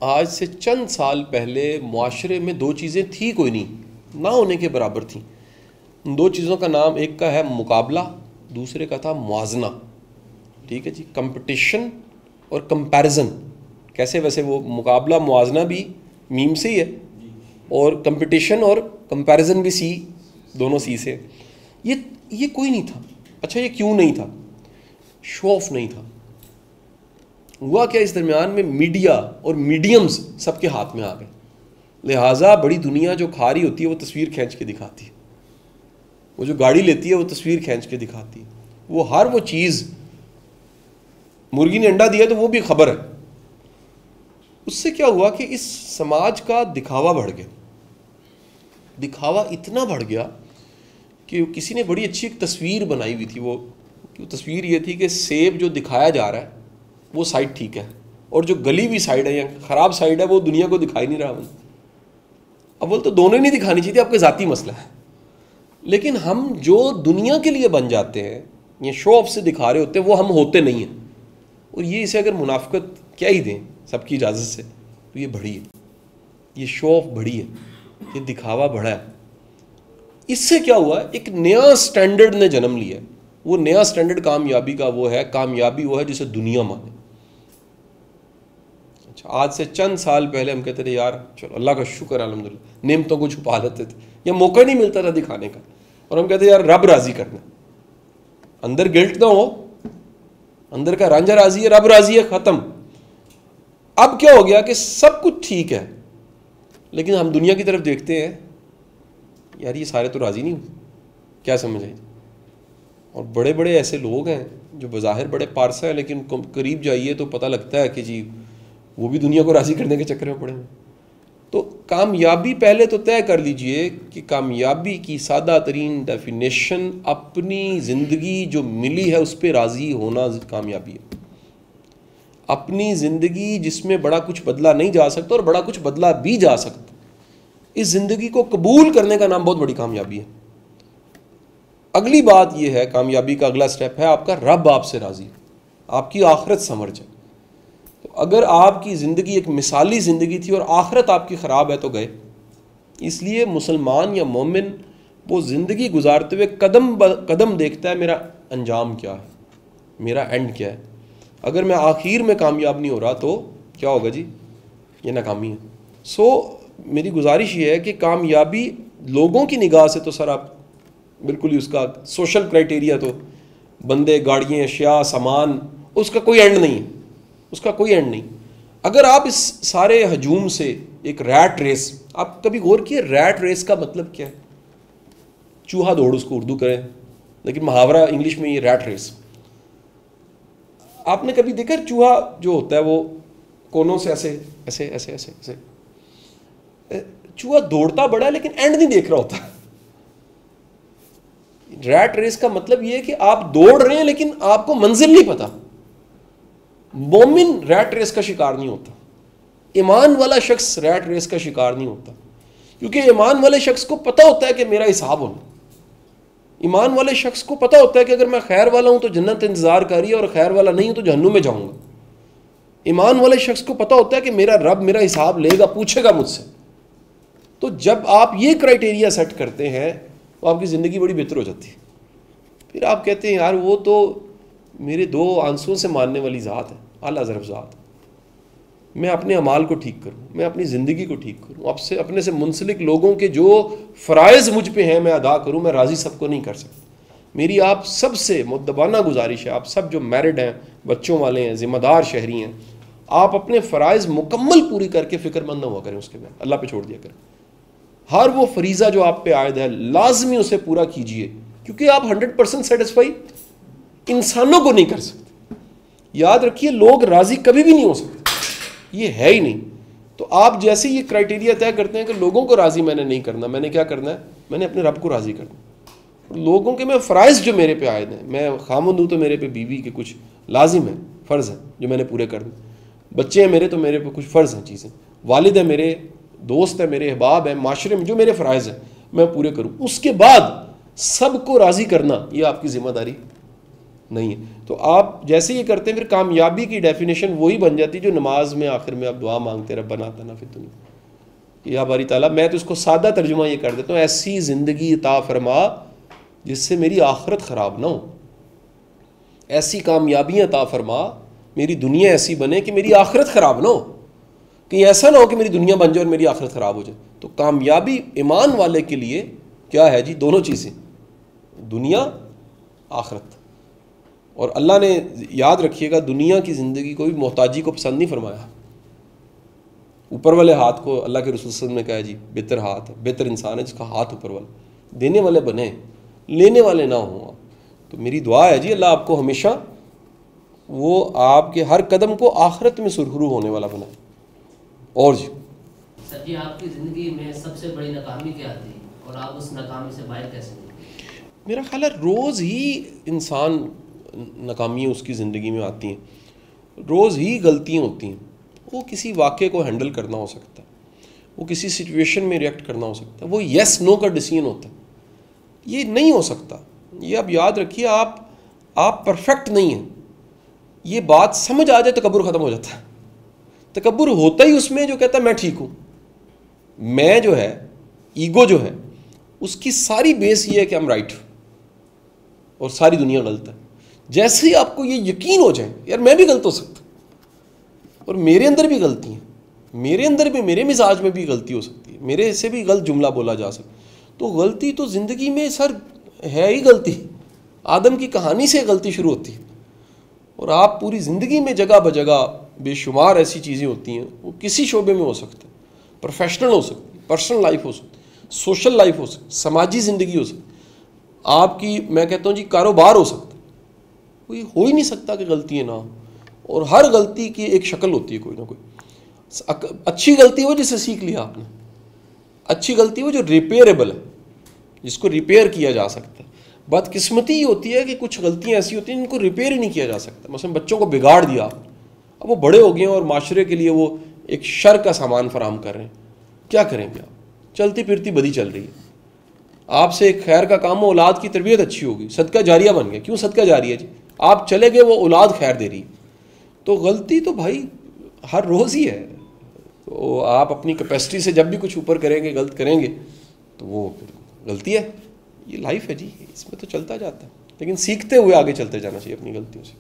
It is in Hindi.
आज से चंद साल पहले मुआशरे में दो चीज़ें थी कोई नहीं, ना होने के बराबर थी। दो चीज़ों का नाम, एक का है मुकाबला, दूसरे का था मुआजना। ठीक है जी, कंपटीशन और कंपैरिजन। कैसे? वैसे वो मुकाबला मुआजना भी मीम से ही है, और कंपटीशन और कंपैरिजन भी सी, दोनों सी से। ये कोई नहीं था। अच्छा, ये क्यों नहीं था? शो ऑफ नहीं था। हुआ क्या, इस दरमियान में मीडिया और मीडियम्स सबके हाथ में आ गए, लिहाजा बड़ी दुनिया जो खा रही होती है वो तस्वीर खींच के दिखाती है, वो जो गाड़ी लेती है वो तस्वीर खींच के दिखाती है, वो हर वो चीज़, मुर्गी ने अंडा दिया तो वो भी खबर है। उससे क्या हुआ कि इस समाज का दिखावा बढ़ गया। दिखावा इतना बढ़ गया कि किसी ने बड़ी अच्छी एक तस्वीर बनाई हुई थी। वो तस्वीर ये थी कि सेब जो दिखाया जा रहा है वो साइड ठीक है, और जो गली हुई साइड है या ख़राब साइड है वो दुनिया को दिखाई नहीं रहा। अव्वल तो दोनों ही नहीं दिखानी चाहिए, आपका ज़ाती मसला है। लेकिन हम जो दुनिया के लिए बन जाते हैं या शो ऑफ से दिखा रहे होते हैं, वो हम होते नहीं हैं। और ये इसे अगर मुनाफिकत क्या ही दें सबकी इजाज़त से, तो ये बढ़ी है, ये शो ऑफ बढ़ी है, ये दिखावा बढ़ा है। इससे क्या हुआ, एक नया स्टैंडर्ड ने जन्म लिया। वो नया स्टैंडर्ड कामयाबी का वो है, कामयाबी वो है जिसे दुनिया माने। अच्छा, आज से चंद साल पहले हम कहते थे यार चलो अल्लाह का शुक्र अल्हम्दुलिल्लाह, नेमतों को छुपा लेते थे या मौका नहीं मिलता था दिखाने का, और हम कहते यार रब राजी करना, अंदर गिल्ट ना हो, अंदर का रांझा राजी है, रब राजी है, ख़त्म। अब क्या हो गया कि सब कुछ ठीक है, लेकिन हम दुनिया की तरफ देखते हैं, यार ये सारे तो राज़ी नहीं हो, क्या समझ आई? और बड़े बड़े ऐसे लोग हैं जो बज़ाहिर बड़े पारसा हैं, लेकिन करीब जाइए तो पता लगता है कि जी वो भी दुनिया को राज़ी करने के चक्कर में पड़े हैं। तो कामयाबी पहले तो तय कर लीजिए कि कामयाबी की सादा तरीन डेफिनेशन अपनी ज़िंदगी जो मिली है उस पर राज़ी होना कामयाबी है। अपनी ज़िंदगी जिसमें बड़ा कुछ बदला नहीं जा सकता और बड़ा कुछ बदला भी जा सकता, इस ज़िंदगी को कबूल करने का नाम बहुत बड़ी कामयाबी है। अगली बात यह है, कामयाबी का अगला स्टेप है आपका रब आपसे राज़ी, आपकी आखिरत संवर जाए। तो अगर आपकी ज़िंदगी एक मिसाली ज़िंदगी थी और आखिरत आपकी ख़राब है तो गए। इसलिए मुसलमान या मोमिन वो ज़िंदगी गुजारते हुए कदम ब कदम देखता है मेरा अंजाम क्या है, मेरा एंड क्या है। अगर मैं आखिर में कामयाब नहीं हो रहा तो क्या होगा जी, ये नाकामी है। मेरी गुजारिश ये है कि कामयाबी लोगों की निगाह से तो सर आप बिल्कुल ही उसका सोशल क्राइटेरिया तो बंदे, गाड़ियाँ, अशिया, सामान, उसका कोई एंड नहीं है, उसका कोई एंड नहीं। अगर आप इस सारे हजूम से एक रैट रेस, आप कभी गौर किए रैट रेस का मतलब क्या है? चूहा दौड़ उसको उर्दू करें, लेकिन मुहावरा इंग्लिश में ये रैट रेस। आपने कभी देखा चूहा जो होता है वो कोनों से ऐसे ऐसे ऐसे ऐसे ऐसे, चूहा दौड़ता बड़ा है लेकिन एंड नहीं देख रहा होता। रैट रेस का मतलब यह है कि आप दौड़ रहे हैं लेकिन आपको मंजिल नहीं पता। मोमिन रैट रेस का शिकार नहीं होता, ईमान वाला शख्स रैट रेस का शिकार नहीं होता, क्योंकि ईमान वाले शख्स को पता होता है कि मेरा हिसाब होना। ईमान वाले शख्स को पता होता है कि अगर मैं खैर वाला हूं तो जन्नत इंतजार कर रही है, और खैर वाला नहीं हूं तो जहन्नुम में जाऊंगा। ईमान वाले शख्स को पता होता है कि मेरा रब मेरा हिसाब लेगा, पूछेगा मुझसे। तो जब आप ये क्राइटेरिया सेट करते हैं तो आपकी ज़िंदगी बड़ी बेहतर हो जाती है। फिर आप कहते हैं यार वो तो मेरे दो आंसुओं से मानने वाली ज़ात है, आला ज़रफ़ ज़ात। मैं अपने अमाल को ठीक करूँ, मैं अपनी ज़िंदगी को ठीक करूँ, आपसे अपने से मुंसलिक लोगों के जो फ़राइज़ मुझ पे हैं मैं अदा करूँ। मैं राज़ी सबको नहीं कर सकता। मेरी आप सबसे मुद्दबाना गुजारिश है, आप सब जो मैरिड हैं, बच्चों वाले हैं, ज़िम्मेदार शहरी हैं, आप अपने फ़राइज़ मुकम्मल पूरी करके फ़िक्रमंद न हुआ करें, उसके बाद अल्लाह पे छोड़ दिया करें। हर वो फरीज़ा जो आप पे आयद है लाजमी उसे पूरा कीजिए, क्योंकि आप 100% सेटिस्फाई इंसानों को नहीं कर सकते। याद रखिए, लोग राज़ी कभी भी नहीं हो सकते, ये है ही नहीं। तो आप जैसे ये क्राइटेरिया तय करते हैं कि लोगों को राज़ी मैंने नहीं करना, मैंने क्या करना है, मैंने अपने रब को राज़ी करना। लोगों के मैं फ़राइज़ जो मेरे पे आयद हैं, मैं खामद हूँ तो मेरे पे बीवी के कुछ लाजिम है, फ़र्ज़ है जो मैंने पूरे करने। बच्चे हैं मेरे तो मेरे पे कुछ फ़र्ज़ हैं चीज़ें, वालिद है मेरे, दोस्त है मेरे, अहबाब है, माशरे में जो मेरे फ़राइज़ हैं मैं पूरे करूँ। उसके बाद सबको राज़ी करना ये आपकी ज़िम्मेदारी नहीं है। तो आप जैसे ये करते हैं फिर कामयाबी की डेफिनेशन वही बन जाती है जो नमाज में आखिर में आप दुआ मांगते रब्बना आतिना फिद दुनिया, या बारी ताला मैं तो इसको सादा तर्जुमा ये कर देता हूँ, ऐसी ज़िंदगी अता फरमा जिससे मेरी आखिरत ख़राब ना हो, ऐसी कामयाबियाँ अता फरमा, मेरी दुनिया ऐसी बने कि मेरी आखिरत ख़राब ना हो, कहीं ऐसा ना हो कि मेरी दुनिया बन जाए और मेरी आखिरत ख़राब हो जाए। तो कामयाबी ईमान वाले के लिए क्या है जी, दोनों चीज़ें, दुनिया आखिरत। और अल्लाह ने याद रखिएगा दुनिया की ज़िंदगी को भी मोहताजी को पसंद नहीं फरमाया। ऊपर वाले हाथ को अल्लाह के रसूल सल्लल्लाहु अलैहि वसल्लम ने कहा जी बेहतर हाथ है, बेहतर इंसान है जिसका हाथ ऊपर वाला, देने वाले बने, लेने वाले ना हों। तो मेरी दुआ है जी अल्लाह आपको हमेशा वो आपके हर कदम को आखिरत में सुरखरू होने वाला बनाए। और जी सर जी, आपकी ज़िंदगी में सबसे बड़ी नाकामी क्या थी और आप उस नाकामी से बाहर कैसे निकले? मेरा ख्याल है रोज़ ही इंसान नाकामियाँ उसकी ज़िंदगी में आती हैं, रोज़ ही गलतियाँ होती हैं। वो किसी वाक़े को हैंडल करना हो सकता है, वो किसी सिचुएशन में रिएक्ट करना हो सकता है, वो येस नो का डिसीजन होता है, ये नहीं हो सकता। ये आप याद रखिए, आप परफेक्ट नहीं हैं, ये बात समझ आ जाए तो तकब्बुर ख़त्म हो जाता है। तकब्बुर होता ही उसमें जो कहता है मैं ठीक हूँ, मैं जो है ईगो जो है उसकी सारी बेस ये है कि हम राइट और सारी दुनिया गलत है। जैसे ही आपको ये यकीन हो जाए यार मैं भी गलत हो सकता और मेरे अंदर भी गलती है, मेरे अंदर भी, मेरे मिजाज में भी गलती हो सकती है, मेरे से भी गलत जुमला बोला जा सकता, तो गलती तो ज़िंदगी में सर है ही गलती। आदम की कहानी से गलती शुरू होती है और आप पूरी ज़िंदगी में जगह ब जगह बेशुमार ऐसी चीज़ें होती हैं, वो किसी शोबे में हो सकता है, प्रोफेशनल हो सकती है, पर्सनल लाइफ हो सकती, सोशल लाइफ हो सकती, समाजी ज़िंदगी हो सकती, आपकी मैं कहता हूँ जी कारोबार हो सकता। कोई हो ही नहीं सकता कि गलतियाँ ना हो, और हर गलती की एक शक्ल होती है कोई ना कोई। अच्छी गलती वो जिसे सीख लिया आपने, अच्छी गलती वो जो रिपेयरेबल है, जिसको रिपेयर किया जा सकता है। बदकिस्मती ही होती है कि कुछ गलतियाँ ऐसी होती हैं जिनको रिपेयर ही नहीं किया जा सकता। मसलन बच्चों को बिगाड़ दिया आपने, अब वो बड़े हो गए हैं और माशरे के लिए वो एक शर का सामान फराहम कर रहे हैं, क्या करेंगे आप? चलती फिरती बदी चल रही है, आपसे एक खैर का काम हो, औलाद की तरबियत अच्छी होगी, सदका जारिया बन गया। क्यों सदका जारिया जी? आप चले गए, वो औलाद खैर दे रही है। तो गलती तो भाई हर रोज़ ही है। तो आप अपनी कैपेसिटी से जब भी कुछ ऊपर करेंगे, गलत करेंगे, तो वो गलती है। ये लाइफ है जी, इसमें तो चलता जाता है, लेकिन सीखते हुए आगे चलते जाना चाहिए अपनी गलतियों से।